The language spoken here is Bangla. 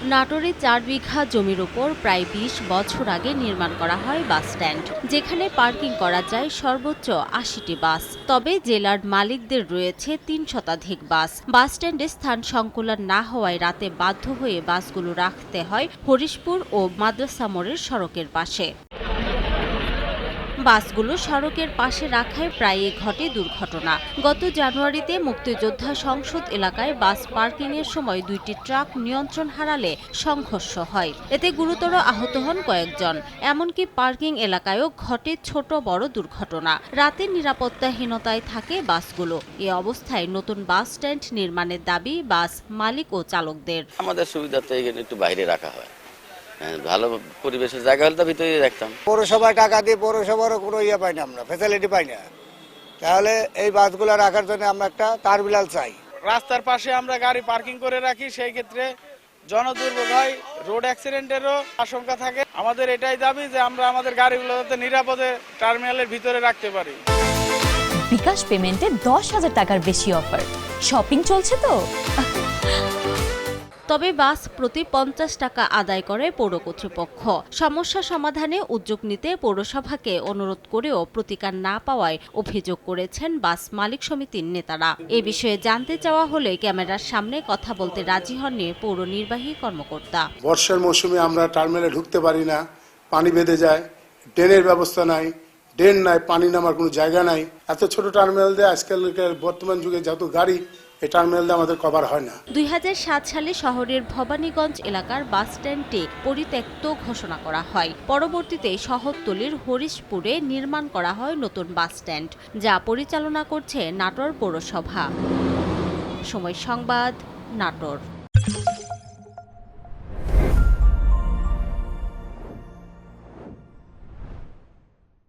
নাটোরে ৪ বিঘা জমির উপর প্রায় ২০ বছর আগে নির্মাণ করা হয় বাস স্ট্যান্ড, যেখানে পার্কিং করা যায় সর্বোচ্চ ৮০টি বাস। তবে জেলার মালিকদের রয়েছে ৩ শতাধিক বাস। বাস স্ট্যান্ডে স্থান সংকুলান না হওয়ায় রাতে বাধ্য হয়ে বাসগুলো রাখতে হয় হরিশপুর ও মাদ্রাসা মোড়ের সড়কের পাশে। বাসগুলো সড়কের পাশে রাখায় প্রায়ই ঘটে দুর্ঘটনা। গত জানুয়ারিতে মুক্তিযোদ্ধা সংসদ এলাকায় বাস পার্কিংয়ের সময় ২টি ট্রাক নিয়ন্ত্রণ হারালে সংঘর্ষ হয়। এতে গুরুতর আহত হন কয়েকজন। এমনকি পার্কিং এলাকায়ও ঘটে ছোট বড় দুর্ঘটনা। রাতে নিরাপত্তাহীনতায় থাকে বাসগুলো। এ অবস্থায় নতুন বাস স্ট্যান্ড নির্মাণের দাবি বাস মালিক ও চালকদের। আমাদের সুবিধাতে এখানে একটু বাইরে রাখা হয়, ভালো পরিবেশের জায়গা হলে তো ভিতরে রাখতাম। পৌরসভায় টাকা দিয়ে পৌরসভারও কোনো ইয়ে পাই না, আমরা ফ্যাসিলিটি পাই না। তাহলে এই বাসগুলো রাখার জন্য আমরা একটা টার্মিনাল চাই। রাস্তার পাশে আমরা গাড়ি পার্কিং করে রাখি, সেই ক্ষেত্রে জনদুর্ভোগ হয়, রোড অ্যাক্সিডেন্টেরও আশঙ্কা থাকে। আমাদের এটাই দাবি যে আমরা আমাদের গাড়িগুলো যাতে নিরাপদে টার্মিনালের ভিতরে রাখতে পারি। বিকাশ পেমেন্টে ১০,০০০ টাকার বেশি অফার। শপিং চলছে তো। তবে বাস প্রতি ৫০ টাকা আদায় করে পৌর কর্তৃপক্ষ। সমস্যা সমাধানে উদ্যোগ নিতে পৌরসভাকে অনুরোধ করেও প্রতিকার না পাওয়ায় অভিযোগ করেছেন বাস মালিক সমিতির নেতারা। এ বিষয়ে জানতে চাওয়া হলে ক্যামেরার সামনে কথা বলতে রাজি হননি পৌর নির্বাহী কর্মকর্তা। বর্ষার মৌসুমে আমরা টার্মিনালে ঢুকতে পারি না, পানি বেঁধে যায়, ড্রেনের ব্যবস্থা নাই, ড্রেন নাই, পানি নামার কোনো জায়গা নাই। এত ছোট টার্মিনাল দিয়ে আজকালকার বর্তমান যুগে যত গাড়ি, এই টার্মিনাল দিয়ে আমাদের কভার হয় না। ২০০৭ সালে শহরের ভবানীগঞ্জ এলাকার বাস স্ট্যান্ডটি পরিত্যক্ত ঘোষণা করা হয়। পরবর্তীতে শহরতলির হরিশপুরে নির্মাণ করা হয় নতুন বাস স্ট্যান্ড, যা পরিচালনা করছে নাটোর পৌরসভা। সময় সংবাদ, নাটোর।